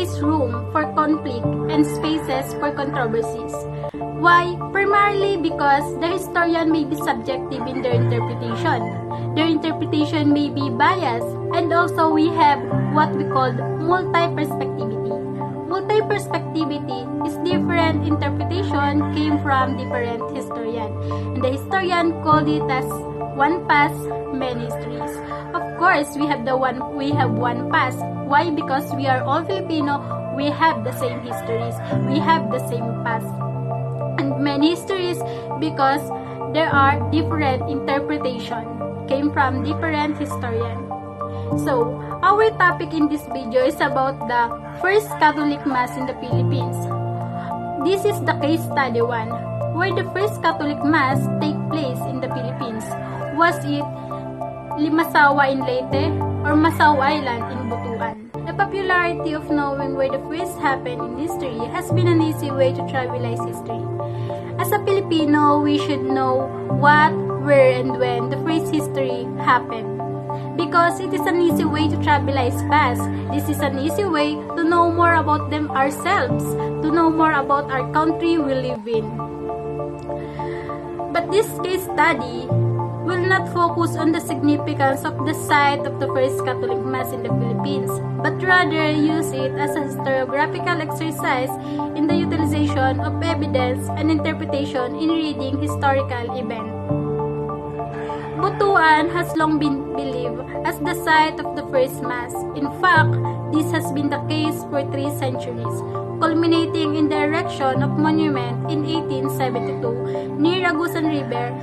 is room for conflict and spaces for controversies. Why? Primarily because the historian may be subjective in their interpretation. Their interpretation may be biased, and also we have what we call multi-perspectivity. Multi-perspectivity is different interpretation came from different historian, and the historian called it as one past, many histories. Of course, we have one past. Why? Because we are all Filipino, we have the same histories, we have the same past. And many histories because there are different interpretation came from different historian. So, our topic in this video is about the first Catholic Mass in the Philippines. This is the case study 1, where the first Catholic Mass take place in the Philippines. Was it Limasawa in Leyte or Masao Island in Butuan? The popularity of knowing where the first happened in history has been an easy way to trivialize history. As a Filipino, we should know what, where, and when the first history happened. Because it is an easy way to trivialize past. This is an easy way to know more about them ourselves, to know more about our country we live in. But this case study will not focus on the significance of the site of the first Catholic Mass in the Philippines, but rather use it as a historiographical exercise in the utilization of evidence and interpretation in reading historical events. Butuan has long been believed as the site of the first Mass. In fact, this has been the case for 3 centuries, culminating in the erection of monument in 1872 near Agusan River,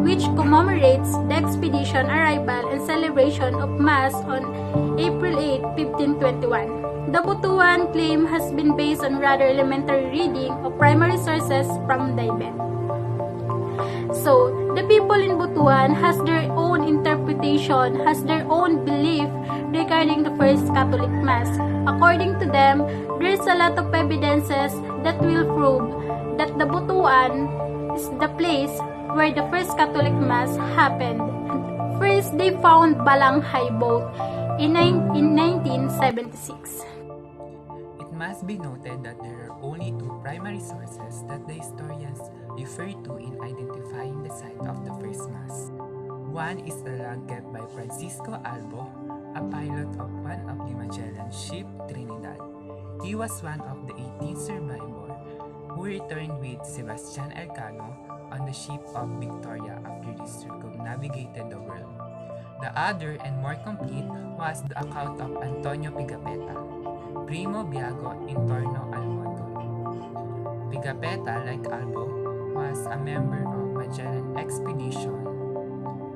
which commemorates the expedition arrival and celebration of Mass on April 8, 1521. The Butuan claim has been based on rather elementary reading of primary sources from the event. So, the people in Butuan has their own interpretation, has their own belief regarding the first Catholic Mass. According to them, there is a lot of evidences that will prove that the Butuan is the place where the first Catholic Mass happened. First, they found Balanghay boat in 1976. It must be noted that there are only 2 primary sources that the historians refer to in identifying the site of the first Mass. One is a log kept by Francisco Albo, a pilot of one of the Magellan ship Trinidad. He was one of the 18 survivors who returned with Sebastian Elcano on the ship of Victoria after they circumnavigated the world. The other and more complete was the account of Antonio Pigafetta, Primo Biago in Torno Almondo. Pigafetta, like Albo, was a member of Magellan expedition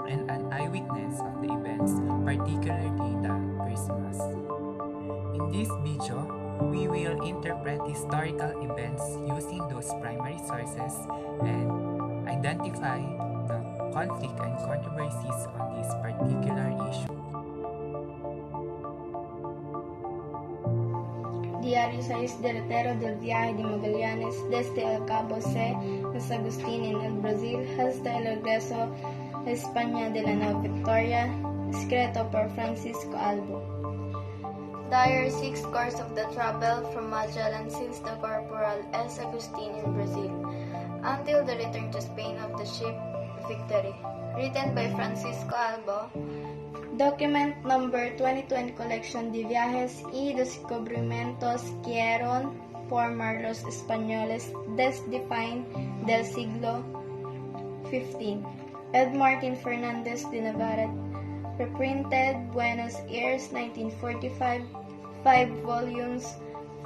and an eyewitness of the events, particularly the first Mass. In this video, we will interpret historical events using those primary sources and identify the conflict and controversies on this particular issue. Diario 6 Derrotero del Viaje de Magallanes desde el Cabo C. San Agustín en el Brasil hasta el regreso a España de la nave Victoria, escrito por Francisco Albo. Diary 6 Course of the travel from Magellan since the Corporal S. Agustin in Brazil until the return to Spain of the ship Victory. Written by Francisco Albo. Document number 2020 Colección de Viajes y Descubrimientos que eran por los españoles desde fin del siglo XV. Ed Martin Fernandez de Navarrete. Reprinted Buenos Aires 1945, 5 volumes,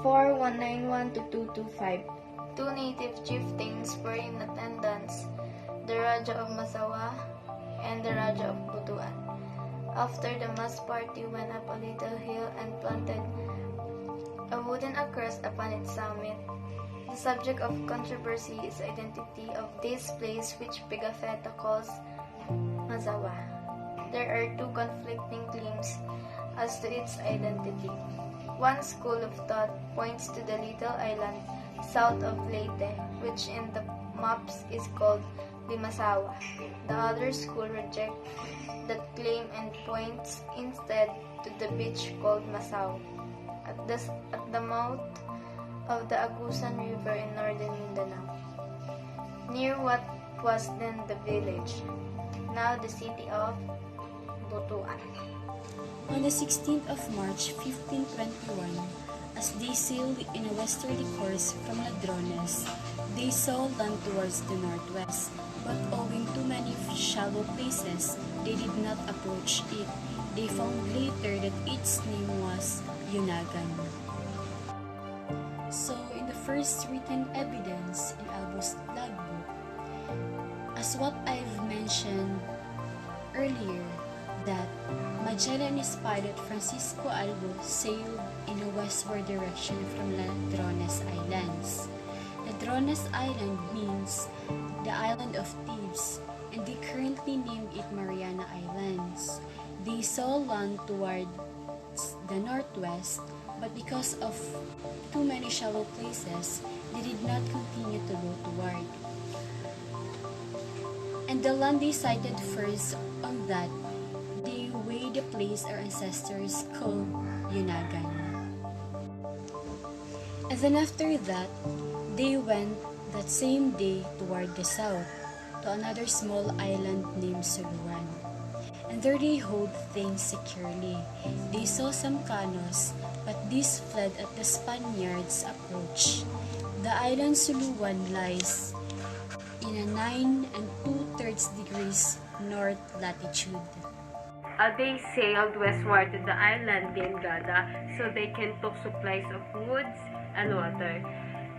4191-225. 2 native chieftains were in attendance, the Raja of Masawa and the Raja of Butuan. After the mass party went up a little hill and planted a wooden cross upon its summit. The subject of controversy is the identity of this place which Pigafetta calls Masawa. There are 2 conflicting claims as to its identity. One school of thought points to the little island south of Leyte, which in the maps is called Limasawa. The other school rejects that claim and points instead to the beach called Masao. At at the mouth of the Agusan River in northern Mindanao, near what was then the village, now the city of Butuan. On the 16th of March 1521, as they sailed in a westerly course from Ladrones, they saw land towards the northwest, but owing to many shallow places, they did not approach it. They found later that its name was Yunagan. So, in the first written evidence in Albo's logbook, as what I've mentioned earlier, that Magellan's pilot Francisco Albo sailed in a westward direction from Ladrones Islands. Ladrones Island means the island of thieves, and they currently named it Mariana Islands. They saw land towards the northwest, but because of too many shallow places, they did not continue to go toward. And the land they sighted first on that day where the place our ancestors called Yunagan. And then after that, they went that same day toward the south to another small island named Suluan. And there they hold things securely. They saw some canoes, but these fled at the Spaniards' approach. The island Suluan lies in a 9 2/3 degrees north latitude. They sailed westward to the island named Gada so they can took supplies of woods and water.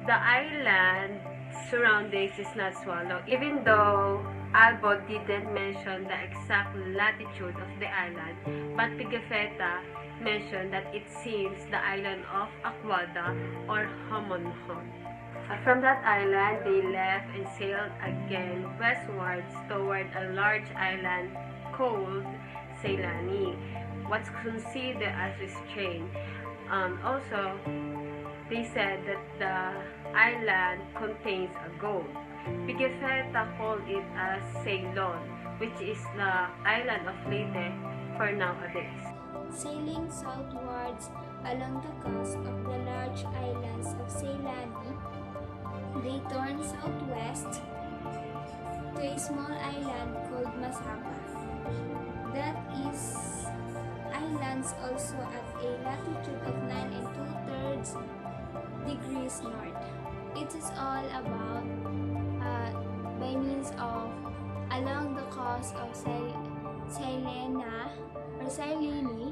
The island surroundings is not swallowed, even though Albo didn't mention the exact latitude of the island, but Pigafetta mentioned that it seems the island of Aquada or Homonhon. From that island, they left and sailed again westwards toward a large island called Ceylani, what's considered as restrained. Also, they said that the island contains a gold. Pigafetta called it as Ceylon, which is the island of Leyte for nowadays. Sailing southwards along the coast of the large islands of Ceylani, they turned southwest to a small island called Masaba. That is islands also at a latitude of 9 2/3 degrees north. It is all about by means of along the coast of Ceylena or Ceylini,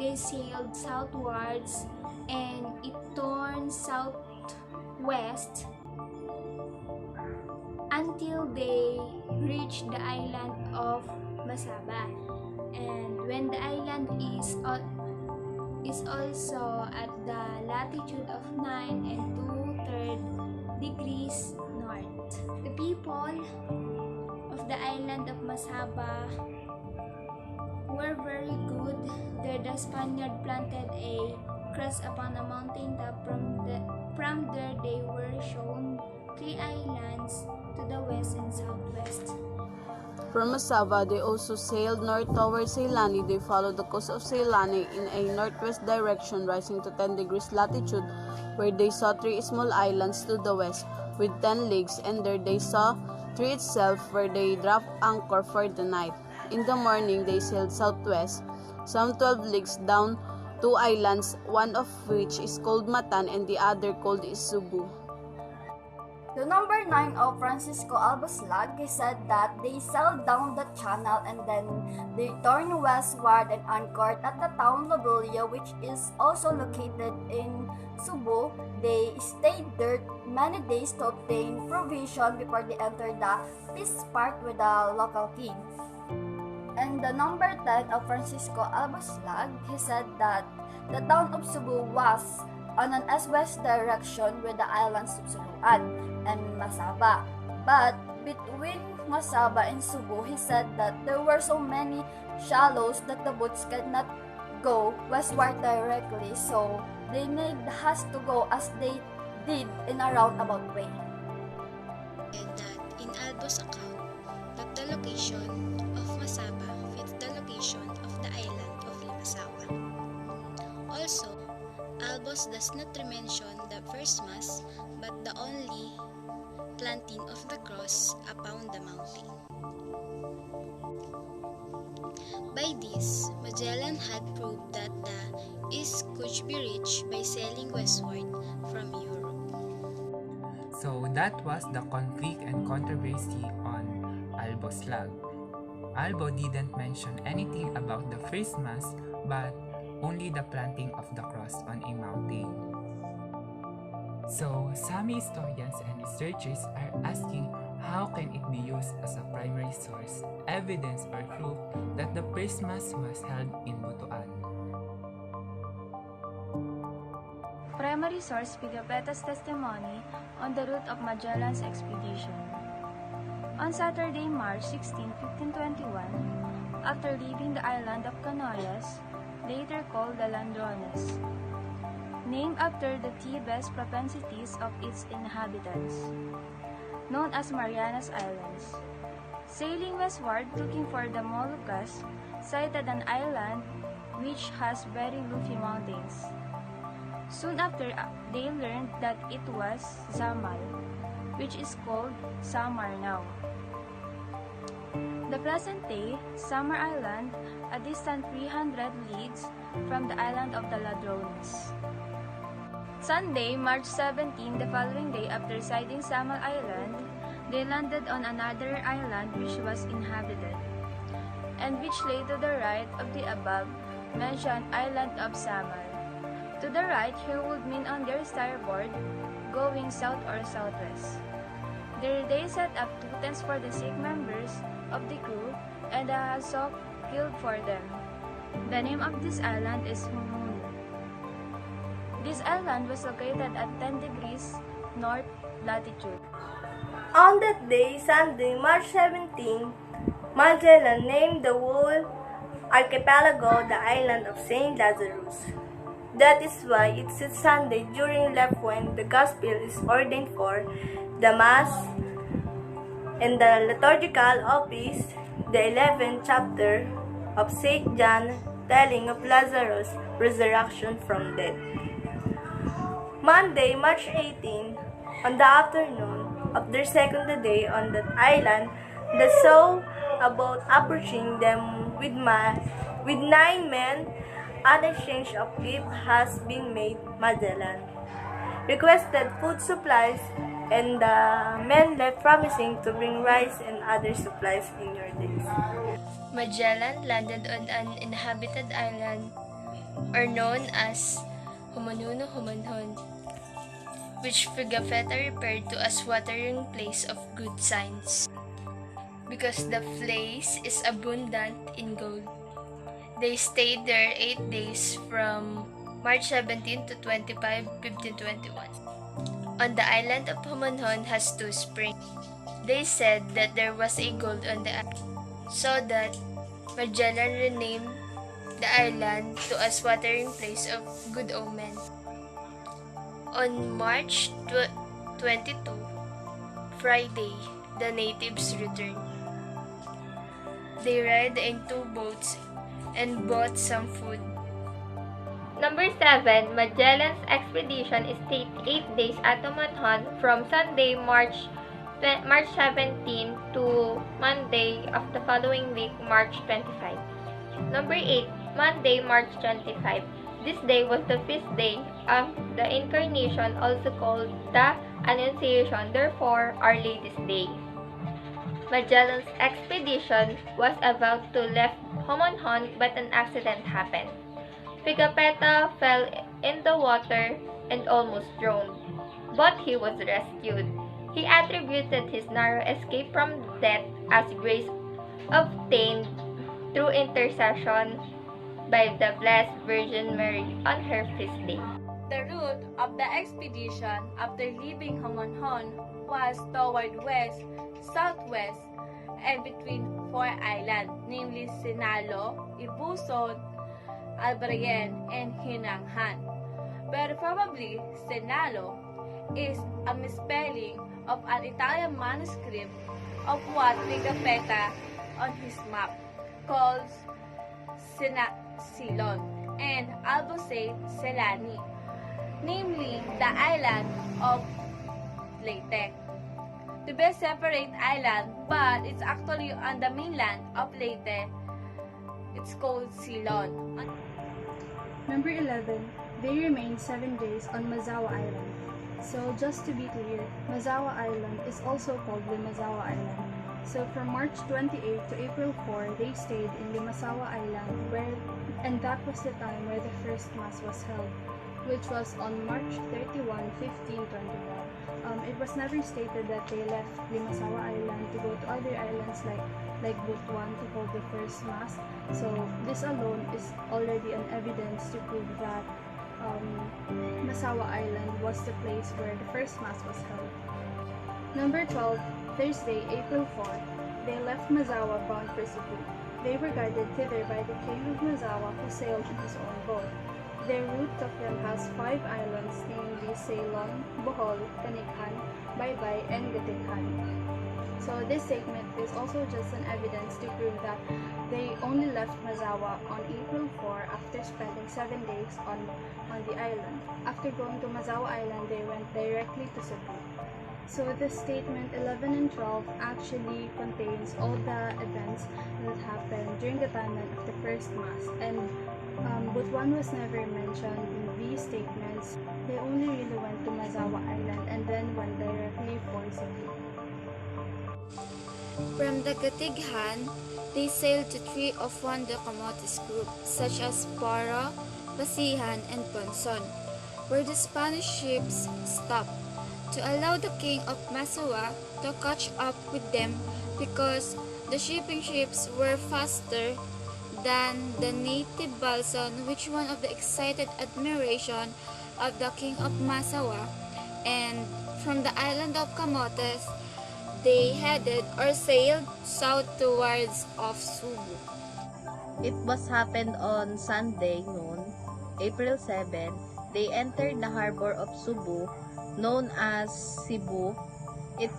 they sailed southwards and it turned southwest until they reached the island of Masaba. And when the island is also at the latitude of 9 2/3 degrees north. The people of the island of Masaba were very good. There the Spaniard planted a cross upon a mountain top. From there they were shown 3 islands to the west and southwest. From Masaba, they also sailed north towards Ceylani. They followed the coast of Ceylani in a northwest direction, rising to 10 degrees latitude, where they saw 3 small islands to the west with 10 leagues, and there they saw 3 itself, where they dropped anchor for the night. In the morning, they sailed southwest, some 12 leagues down 2 islands, one of which is called Matan and the other called Isubu. The number 9 of Francisco Albo's log, he said that they sailed down the channel and then they turned westward and anchored at the town Lobelia, which is also located in Cebu. They stayed there many days to obtain provision before they entered the peace part with the local king. And the number 10 of Francisco Albo's log, he said that the town of Cebu was on an east-west direction with the islands of Suluan and Masaba. But between Masaba and Cebu, he said that there were so many shallows that the boats could not go westward directly, so they has to go as they did in a roundabout way. And that in Albo's account, that the location of Masaba fits the location of the island of Limasawa. Also, Albo Albos does not mention the first Mass, but the only planting of the cross upon the mountain. By this, Magellan had proved that the East could be reached by sailing westward from Europe. So that was the conflict and controversy on Albo's log. Albo didn't mention anything about the first Mass, but only the planting of the cross on a mountain. So, some historians and researchers are asking how can it be used as a primary source, evidence or proof that the first Mass was held in Butuan. Primary source Pigafetta's testimony on the route of Magellan's expedition. On Saturday, March 16, 1521, after leaving the island of Canoyas, later called the Landrones, named after the thieves' propensities of its inhabitants, known as Marianas Islands. Sailing westward looking for the Moluccas, sighted an island which has very lofty mountains. Soon after, they learned that it was Zamal, which is called Samar now. The present day, Samar Island, a distant 300 leagues from the island of the Ladrones. Sunday, March 17, the following day after sighting Samar Island, they landed on another island which was inhabited, and which lay to the right of the above mentioned island of Samar. To the right here would mean on their starboard, going south or southwest. There they set up 2 tents for the sick members of the crew and a hassock killed for them. The name of this island is Humunu. This island was located at 10 degrees north latitude. On that day, Sunday, March 17, Magellan named the whole archipelago the island of St. Lazarus. That is why it says Sunday during left when the Gospel is ordained for the Mass and the liturgical office, the 11th chapter of St. John telling of Lazarus' resurrection from death. Monday, March 18, on the afternoon of their second day on that island, they saw a boat approaching them with 9 men. An exchange of gift has been made. Magellan requested food supplies, and the men left promising to bring rice and other supplies in your days. Magellan landed on an inhabited island, or known as Humanuno Humanhon, which Pigafetta referred to as watering place of good signs, because the place is abundant in gold. They stayed there 8 days from March 17 to 25, 1521. On the island of Humanhon has 2 springs. They said that there was a gold on the island, so that Magellan renamed the island to as watering place of good omen. On March 22, Friday, the natives returned. They ride in 2 boats and bought some food. Number 7, Magellan's expedition stayed 8 days at Humanhon from Sunday, March 17 to Monday of the following week, March 25. Number 8, Monday, March 25. This day was the feast day of the Incarnation, also called the Annunciation, therefore Our Lady's Day. Magellan's expedition was about to leave Humanhon, but an accident happened. Pigafetta fell in the water and almost drowned, but he was rescued. He attributed his narrow escape from death as grace obtained through intercession by the Blessed Virgin Mary on her feast day. The route of the expedition after leaving Humanhon was toward west, southwest, and between 4 islands, namely Sinalo, Ibuson, Albrayen, and Hinanghan. But probably Sinalo is a misspelling of an Italian manuscript of what Pigafetta on his map calls Silon, and Albose Selani. namely the island of Leyte. To be a separate island, but it's actually on the mainland of Leyte. It's called Ceylon. Number 11, they remained 7 days on Mazawa Island. So just to be clear, Mazawa Island is also called Limazawa Island. So from March 28 to April 4, they stayed in Limazawa Island and that was the time where the first mass was held, which was on March 31, 1521. It was never stated that they left Limasawa Island to go to other islands like Butuan to hold the first mass. So this alone is already an evidence to prove that Masawa Island was the place where the first mass was held. Number 12, Thursday, April 4, they left Mazawa bound for Cebu. They were guided thither by the king of Mazawa who sailed in his own boat. Their route took them past 5 islands, namely Ceylon, Bohol, Tanikhan, Baybay, and Gatikhan. So this statement is also just an evidence to prove that they only left Mazawa on April 4 after spending 7 days on the island. After going to Mazawa Island, they went directly to Cebu. So this statement 11 and 12 actually contains all the events that happened during the timeline of the first mass, and Butuan was never mentioned in these statements. They only really went to Mazawa Island and then went directly for Cebu. From the Gatighan, they sailed to 3 of Juan de Camotes group, such as Para, Basihan, and Ponson, where the Spanish ships stopped to allow the king of Masawa to catch up with them because the shipping ships were faster than the native balsa, which one of the excited admiration of the king of Masawa. And from the island of Camotes, they headed or sailed south towards of Cebu. It was happened on Sunday noon, April 7. They entered the harbor of Cebu, known as Cebu. It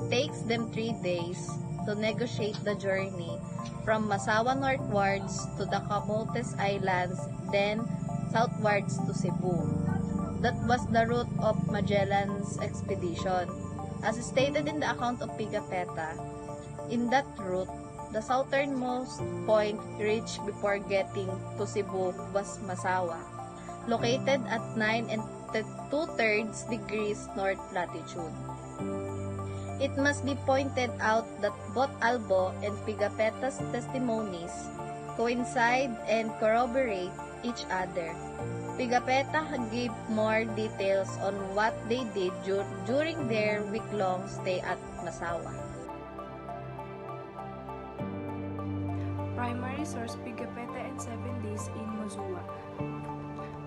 takes them 3 days to negotiate the journey from Masawa northwards to the Camotes Islands, then southwards to Cebu. That was the route of Magellan's expedition. As stated in the account of Pigafetta, in that route, the southernmost point reached before getting to Cebu was Masawa, located at 9 2/3 degrees north latitude. It must be pointed out that both Albo and Pigafetta's testimonies coincide and corroborate each other. Pigafetta gave more details on what they did during their week-long stay at Masawa. Primary source Pigafetta and 7 Days in Mozua.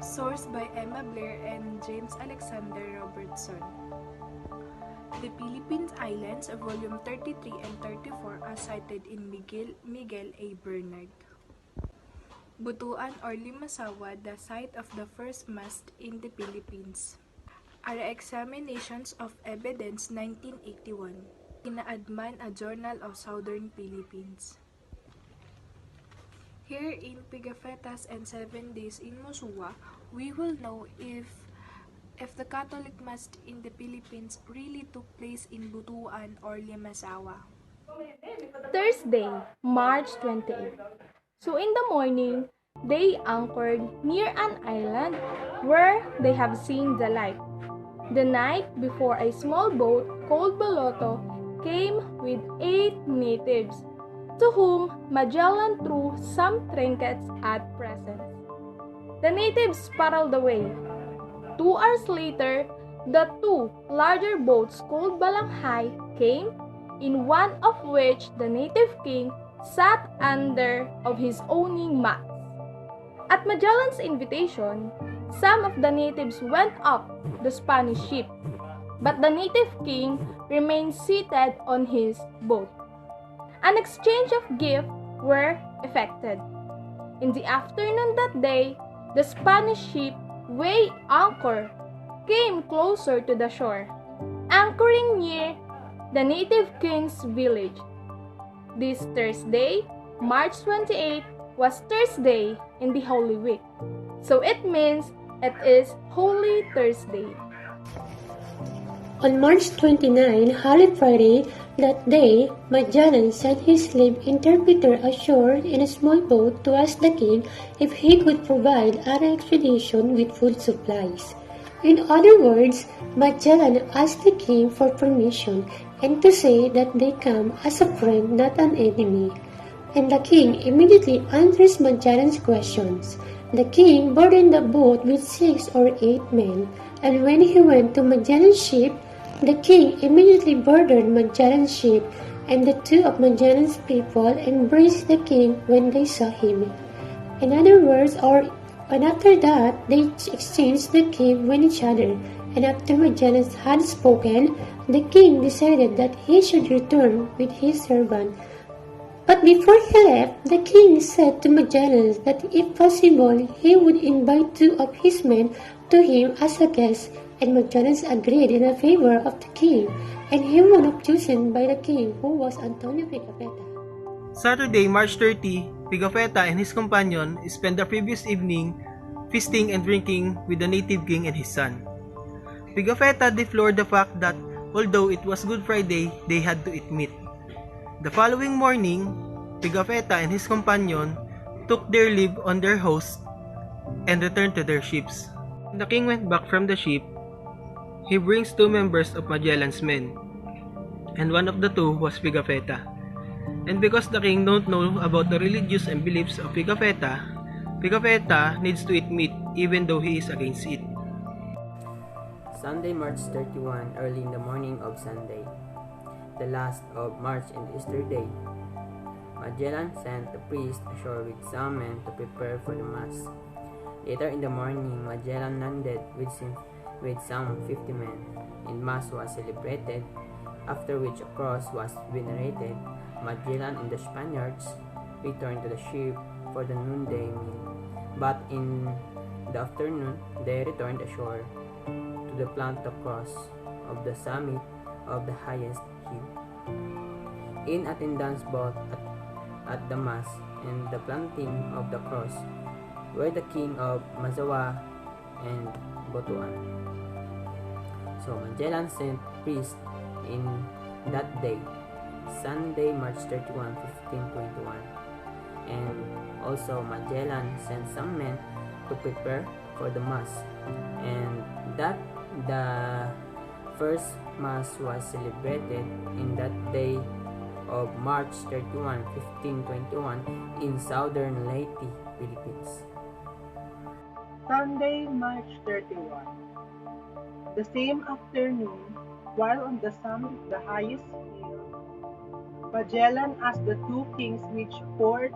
Sourced by Emma Blair and James Alexander Robertson. The Philippine Islands, volume 33 and 34, are cited in Miguel A. Bernard. Butuan or Limasawa, the site of the first mast in the Philippines. Are examinations of evidence 1981. Inaadman, a journal of Southern Philippines. Here in Pigafettas and 7 Days in Mozua, we will know if the Catholic Mass in the Philippines really took place in Butuan or Limasawa. Thursday, March 28. So in the morning, they anchored near an island where they have seen the light. The night before, a small boat called Baloto came with 8 natives, to whom Magellan threw some trinkets at presents. The natives paddled away. 2 hours later, the 2 larger boats called Balanghay came, in one of which the native king sat under of his owning mats. At Magellan's invitation, some of the natives went up the Spanish ship, but the native king remained seated on his boat. An exchange of gifts were effected. In the afternoon that day, the Spanish ship weighed anchor came closer to the shore, anchoring near the native king's village. This Thursday, March 28, was Thursday in the Holy Week. So it means It is Holy Thursday. On March 29, Holy Friday, that day, Magellan sent his slave interpreter ashore in a small boat to ask the king if he could provide an expedition with food supplies. In other words, Magellan asked the king for permission and to say that they come as a friend, not an enemy. And the king immediately answers Magellan's questions. The king boarded the boat with 6 or 8 men, and when he went to Magellan's ship, the king immediately boarded Magellan's ship, and the two of Magellan's people embraced the king when they saw him. In other words, and after that, they exchanged the king with each other, and after Magellan had spoken, the king decided that he should return with his servant. But before he left, the king said to Magellan that if possible, he would invite 2 of his men to him as a guest, and Magellan agreed in favor of the king, and he was chosen by the king, who was Antonio Pigafetta. Saturday, March 30, Pigafetta and his companion spent the previous evening feasting and drinking with the native king and his son. Pigafetta deplored the fact that although it was Good Friday, they had to eat meat. The following morning, Pigafetta and his companion took their leave on their host and returned to their ships. When the king went back from the ship, he brings 2 members of Magellan's men, and one of the 2 was Pigafetta. And because the king don't know about the religious and beliefs of Pigafetta, Pigafetta needs to eat meat even though he is against it. Sunday, March 31, early in the morning of Sunday, the last of March and Easter Day, Magellan sent the priest ashore with some men to prepare for the Mass. Later in the morning, Magellan landed with some 50 men, and Mass was celebrated, after which a cross was venerated. Magellan and the Spaniards returned to the ship for the noonday meal, but in the afternoon, they returned ashore to plant the cross of the summit of the highest hill. In attendance both at the Mass and the planting of the cross were the king of Mazawa and Butuan. So Magellan sent priests in that day, Sunday, March 31, 1521, and also Magellan sent some men to prepare for the Mass, and that the first Mass was celebrated in that day of March 31, 1521 in southern Leyte, Philippines. Sunday, March 31. The same afternoon, while on the summit of the highest hill, Magellan asked the 2 kings which ports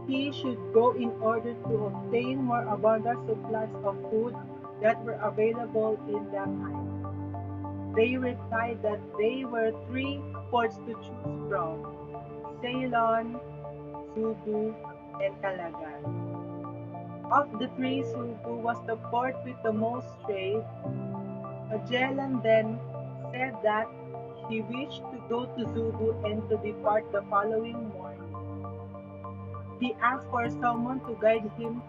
he should go in order to obtain more abundant supplies of food that were available in that island. They replied that there were 3 ports to choose from: Ceylon, Cebu, and Calagan. Of the 3, Cebu was the port with the most trade. Magellan then said that he wished to go to Cebu and to depart the following morning. He asked for someone to guide him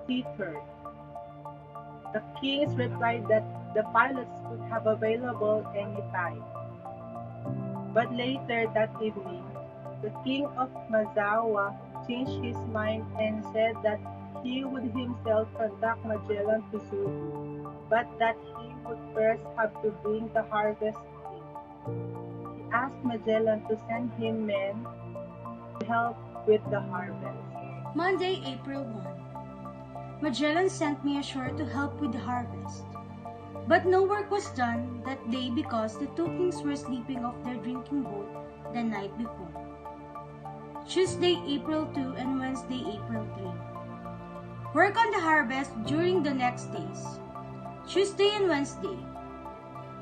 thither. The kings replied that the pilots could have available any time. But later that evening, the king of Mazawa changed his mind and said that he would himself conduct Magellan to Cebu, but that he would first have to bring the harvest in. He asked Magellan to send him men to help with the harvest. Monday, April 1. Magellan sent me ashore to help with the harvest. But no work was done that day because the 2 kings were sleeping off their drinking boat the night before. Tuesday, April 2 and Wednesday, April 3. Work on the harvest during the next days, Tuesday and Wednesday,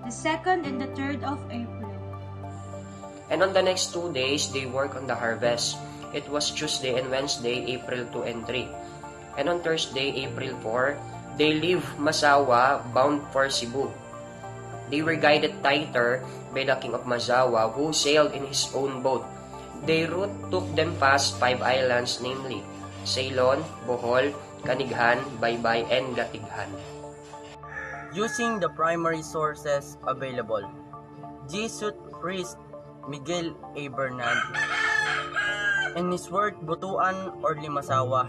the 2nd and the 3rd of April. And on the next 2 days, they work on the harvest. It was Tuesday and Wednesday, April 2 and 3. And on Thursday, April 4, they leave Mazawa bound for Cebu. They were guided thither by the king of Mazawa, who sailed in his own boat. Their route took them past 5 islands, namely Ceylon, Bohol, Kanighan, Baybay, and Gatighan. Using the primary sources available, Jesuit priest Miguel A. Bernard, in his work Butuan or Limasawa,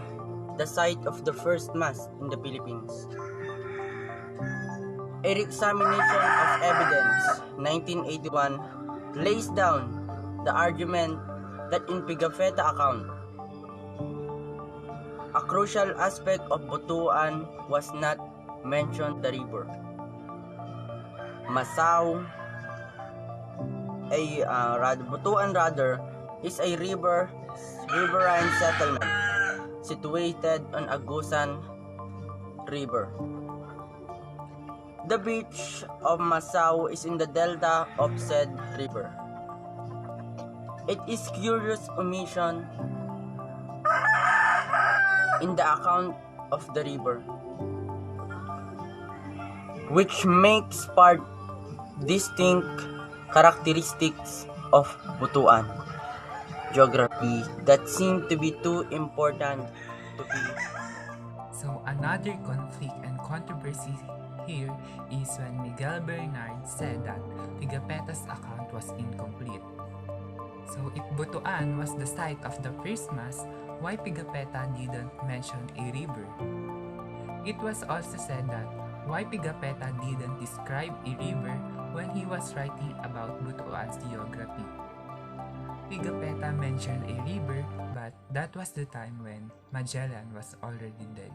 the site of the first mass in the Philippines. A Re-examination of Evidence, 1981, lays down the argument that in Pigafetta account, a crucial aspect of Butuan was not mentioned the river. Masao, Butuan rather, is a riverine settlement situated on Agusan River. The beach of Masao is in the delta of said river. It is curious omission in the account of the river, which makes part distinct characteristics of Butuan geography that seem to be too important to be. So another conflict and controversy here is when Miguel Bernard said that Pigafetta's account was incomplete. So if Butuan was the site of the first mass, why Pigafetta didn't mention a river? It was also said that why Pigafetta didn't describe a river when he was writing about Butuan's geography. Pigafetta mentioned a river, but that was the time when Magellan was already dead.